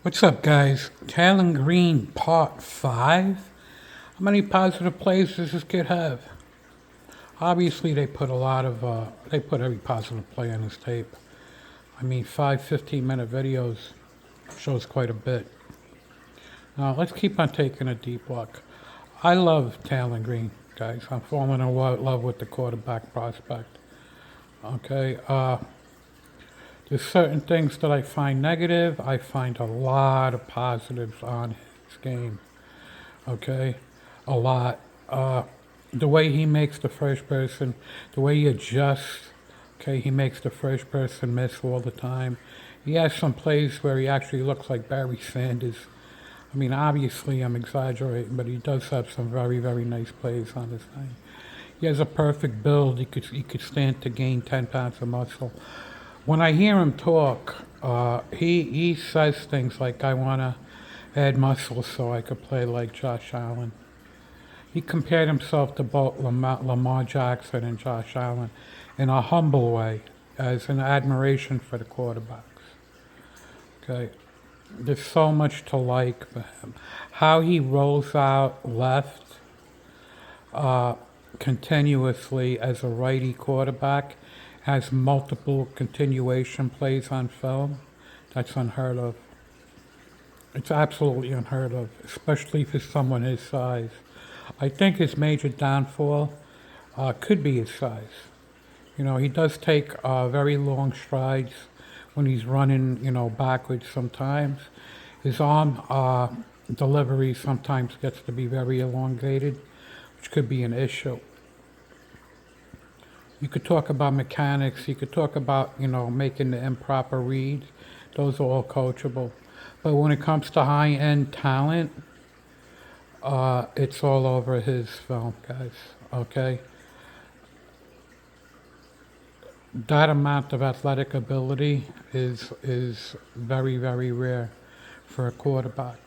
What's up, guys? Taylen Green Part 5? How many positive plays does this kid have? Obviously, they put they put every positive play on his tape. I mean, 15-minute videos shows quite a bit. Now, let's keep on taking a deep look. I love Taylen Green, guys. I'm falling in love with the quarterback prospect. Okay, there's certain things that I find negative. I find a lot of positives on his game. Okay, a lot. The way he makes the first person, the way he adjusts. Okay, he makes the first person miss all the time. He has some plays where he actually looks like Barry Sanders. I mean, obviously I'm exaggerating, but he does have some very, very nice plays on this thing. He has a perfect build. He could stand to gain 10 pounds of muscle. When I hear him talk, he says things like, I want to add muscle so I could play like Josh Allen. He compared himself to both Lamar Jackson and Josh Allen in a humble way, as an admiration for the quarterbacks. Okay, there's so much to like for him. How he rolls out left continuously as a righty quarterback, has multiple continuation plays on film. That's unheard of. It's absolutely unheard of, especially for someone his size. I think his major downfall could be his size. You know, he does take very long strides when he's running, backwards sometimes. His arm delivery sometimes gets to be very elongated, which could be an issue. You could talk about mechanics. You could talk about, making the improper reads. Those are all coachable. But when it comes to high-end talent, it's all over his film, guys. Okay? That amount of athletic ability is very, very rare for a quarterback.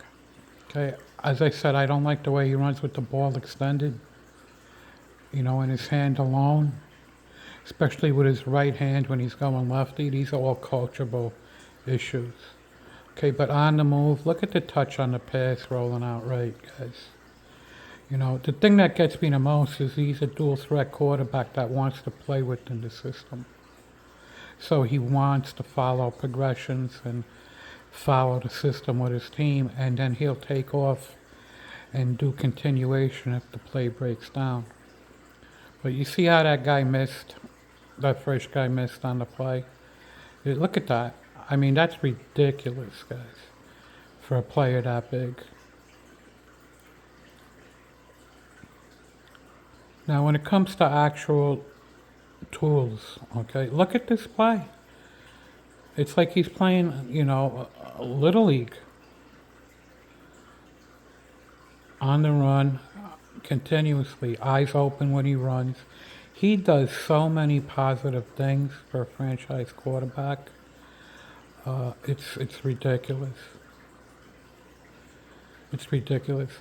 Okay? As I said, I don't like the way he runs with the ball extended, in his hand alone, especially with his right hand when he's going lefty. These are all coachable issues. Okay, but on the move, look at the touch on the pass rolling out right, guys. The thing that gets me the most is he's a dual threat quarterback that wants to play within the system. So he wants to follow progressions and follow the system with his team, and then he'll take off and do continuation if the play breaks down. But you see how that first guy missed on the play? Look at that. I mean, that's ridiculous, guys, for a player that big. Now, when it comes to actual tools, okay, look at this play. It's like he's playing, a Little League. On the run, continuously, eyes open when he runs. He does so many positive things for a franchise quarterback. It's ridiculous. It's ridiculous.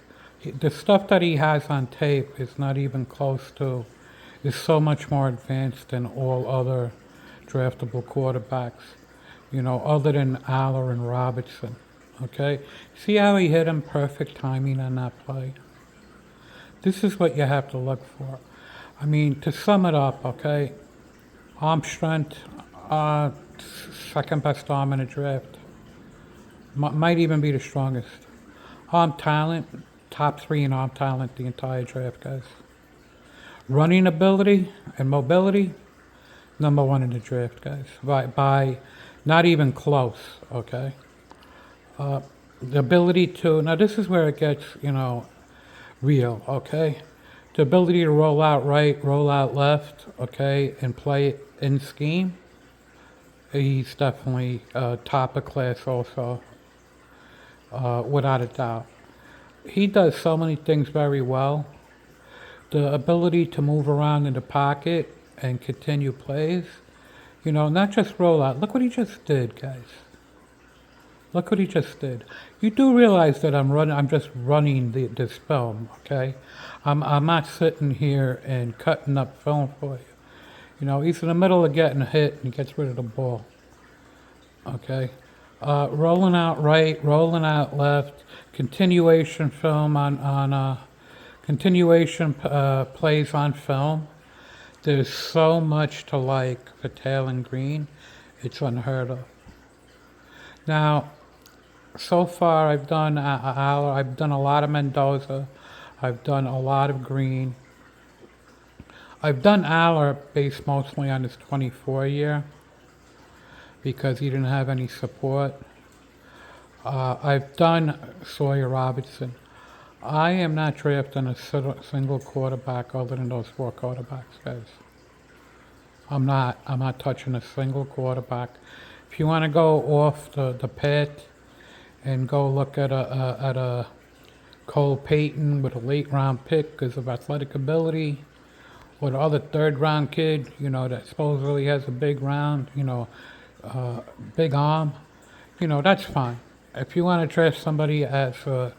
The stuff that he has on tape is not even close to, is so much more advanced than all other draftable quarterbacks, other than Aller and Robertson. Okay? See how he hit him? Perfect timing on that play. This is what you have to look for. I mean, to sum it up, okay, arm strength, second best arm in the draft. Might even be the strongest. Arm talent, top 3 in arm talent the entire draft, guys. Running ability and mobility, number 1 in the draft, guys. By not even close, okay? The ability to, now this is where it gets, real, okay? The ability to roll out right, roll out left, okay, and play in scheme. He's definitely top of class also, without a doubt. He does so many things very well. The ability to move around in the pocket and continue plays, not just roll out. Look what he just did, guys. Look what he just did. You do realize that I'm just running this film, okay? I'm not sitting here and cutting up film for you. He's in the middle of getting hit and he gets rid of the ball. Okay? Rolling out right, rolling out left, continuation film on continuation plays on film. There's so much to like for Taylen Green, it's unheard of. Now, so far I've done a lot of Mendoza, I've done a lot of Green. I've done Aller based mostly on his 24 year because he didn't have any support. I've done Sawyer Robertson. I am not drafting a single quarterback other than those four quarterbacks, guys. I'm not touching a single quarterback. If you want to go off the pit and go look at a Cole Payton with a late round pick because of athletic ability, or the other third round kid, that supposedly has a big round, big arm, that's fine. If you want to draft somebody as a,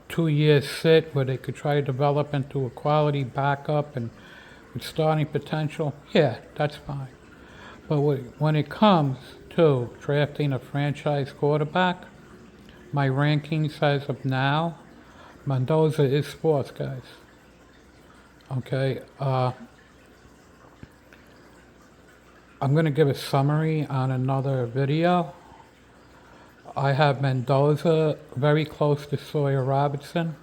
2 year sit where they could try to develop into a quality backup and with starting potential, yeah, that's fine. But when it comes to drafting a franchise quarterback, my rankings as of now, Mendoza is fourth, guys. Okay, I'm going to give a summary on another video. I have Mendoza very close to Sawyer Robertson.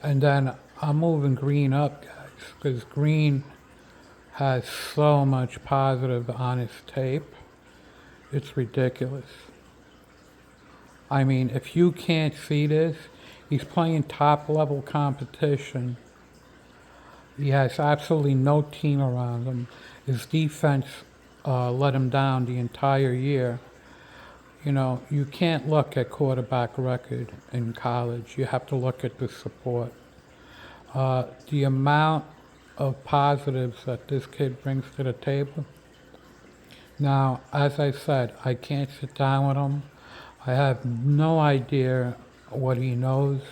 And then I'm moving Green up, guys, because Green has so much positive on his tape. It's ridiculous. I mean, if you can't see this, he's playing top level competition. He has absolutely no team around him. His defense let him down the entire year. You can't look at quarterback record in college. You have to look at the support. The amount of positives that this kid brings to the table. Now, as I said, I can't sit down with him. I have no idea what he knows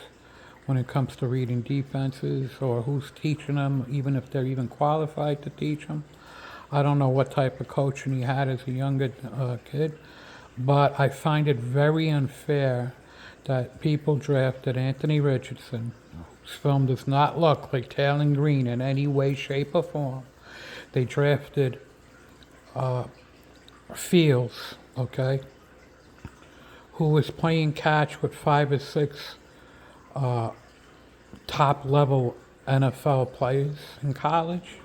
when it comes to reading defenses or who's teaching him, even if they're even qualified to teach him. I don't know what type of coaching he had as a younger kid, but I find it very unfair that people drafted Anthony Richardson, whose film does not look like Taylen Green in any way, shape, or form. They drafted Fields, okay, who was playing catch with 5 or 6 top level NFL players in college.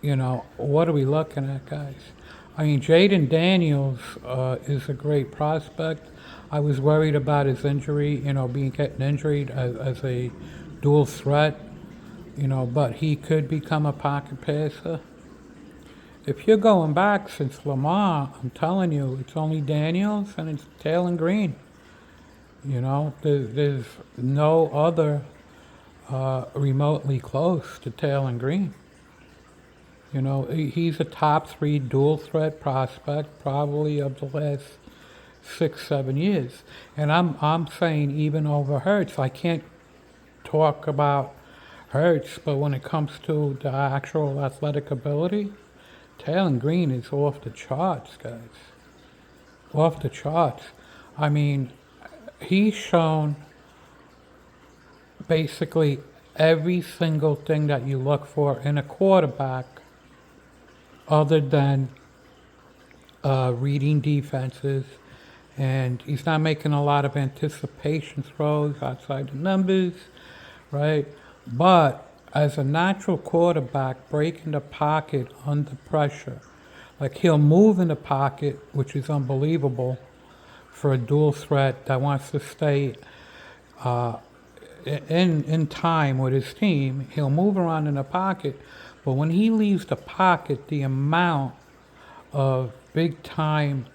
What are we looking at, guys? I mean, Jaden Daniels is a great prospect. I was worried about his injury, getting injured as a dual threat, but he could become a pocket passer. If you're going back since Lamar, I'm telling you, it's only Daniels and it's Taylen Green. There's no other remotely close to Taylen Green. He's a top 3 dual threat prospect probably of the last 6-7 years. And I'm saying even over Hurts. I can't talk about Hurts, but when it comes to the actual athletic ability, Taylen Green is off the charts, guys. Off the charts. I mean, he's shown basically every single thing that you look for in a quarterback other than reading defenses, and he's not making a lot of anticipation throws outside the numbers, right? But as a natural quarterback, breaking the pocket under pressure, like he'll move in the pocket, which is unbelievable for a dual threat that wants to stay in time with his team. He'll move around in the pocket, but when he leaves the pocket, the amount of big time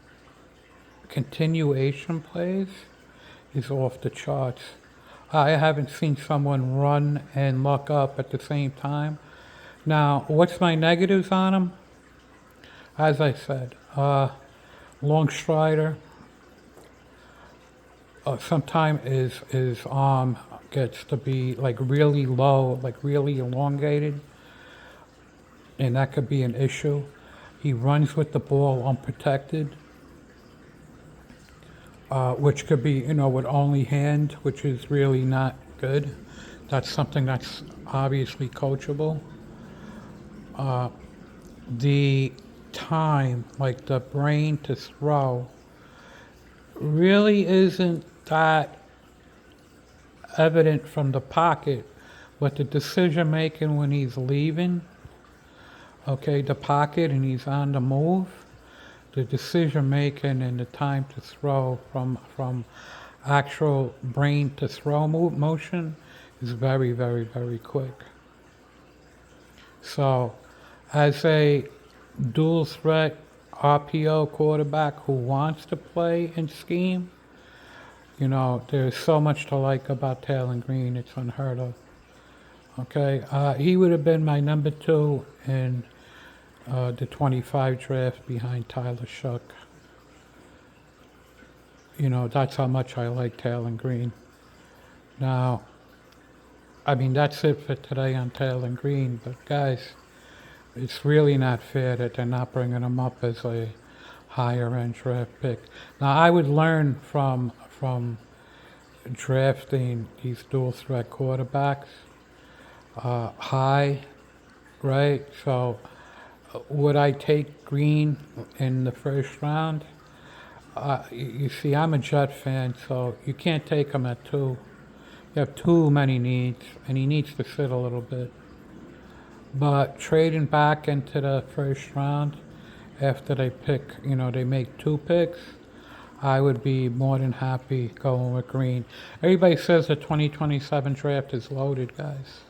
continuation plays is off the charts. I haven't seen someone run and look up at the same time. Now, what's my negatives on him? As I said, long strider. Sometimes his arm gets to be like really low, like really elongated, and that could be an issue. He runs with the ball unprotected, which could be, with only hand, which is really not good. That's something that's obviously coachable. The time, like the brain to throw, really isn't that evident from the pocket, but the decision making when he's leaving, okay, the pocket and he's on the move, the decision making and the time to throw from actual brain to throw motion is very, very, very quick. So, as a dual threat RPO quarterback who wants to play and scheme, there's so much to like about Taylen Green, it's unheard of. Okay, he would have been my number 2 in the 25 draft behind Tyler Shook. That's how much I like Taylen Green. Now, that's it for today on Taylen Green, but guys, it's really not fair that they're not bringing him up as a higher end draft pick. Now, I would learn from drafting these dual threat quarterbacks high, right? So, would I take Green in the first round? You see, I'm a Jet fan, so you can't take him at 2. You have too many needs, and he needs to sit a little bit. But trading back into the first round after they pick, they make 2 picks, I would be more than happy going with Green. Everybody says the 2027 draft is loaded, guys.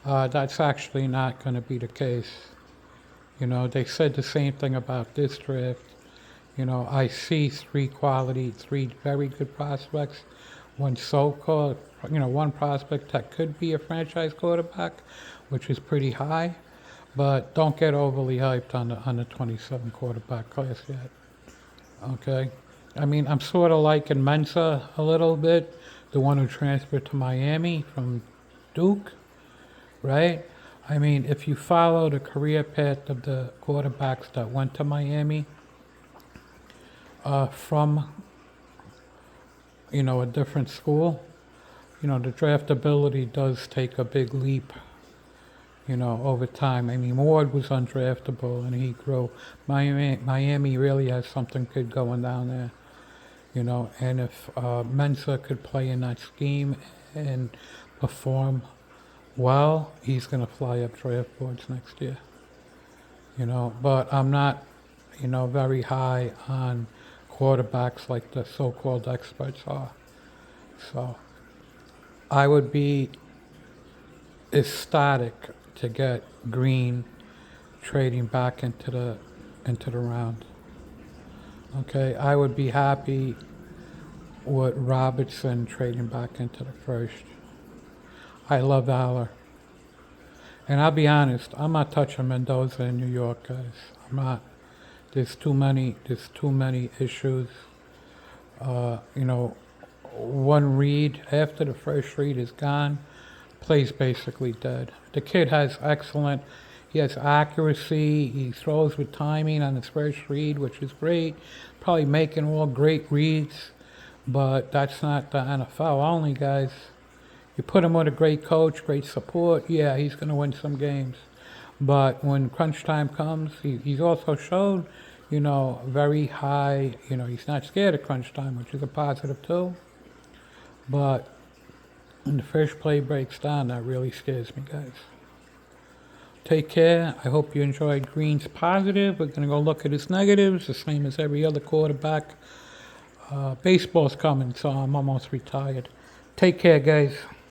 That's actually not going to be the case. They said the same thing about this draft. I see 3 very good prospects. One so-called, one prospect that could be a franchise quarterback, which is pretty high, but don't get overly hyped on the 27 quarterback class yet. Okay, I'm sort of liking Mensa a little bit, the one who transferred to Miami from Duke, right? If you follow the career path of the quarterbacks that went to Miami from a different school, the draftability does take a big leap, over time. Ward was undraftable and he grew. Miami really has something good going down there, and if Mensa could play in that scheme and perform well, he's going to fly up draft boards next year, but I'm not, very high on quarterbacks like the so-called experts are. So I would be ecstatic to get Green trading back into the round. Okay, I would be happy with Robertson trading back into the first. I love Aller. And I'll be honest, I'm not touching Mendoza in New York, guys. I'm not. There's too many issues. One read, after the first read is gone, play's basically dead. The kid has he has accuracy, he throws with timing on his first read, which is great, probably making all great reads, but that's not the NFL only, guys. You put him with a great coach, great support, yeah, he's going to win some games. But when crunch time comes, he's also showed, very high, he's not scared of crunch time, which is a positive too. But when the first play breaks down, that really scares me, guys. Take care. I hope you enjoyed Green's positive. We're going to go look at his negatives, the same as every other quarterback. Baseball's coming, so I'm almost retired. Take care, guys.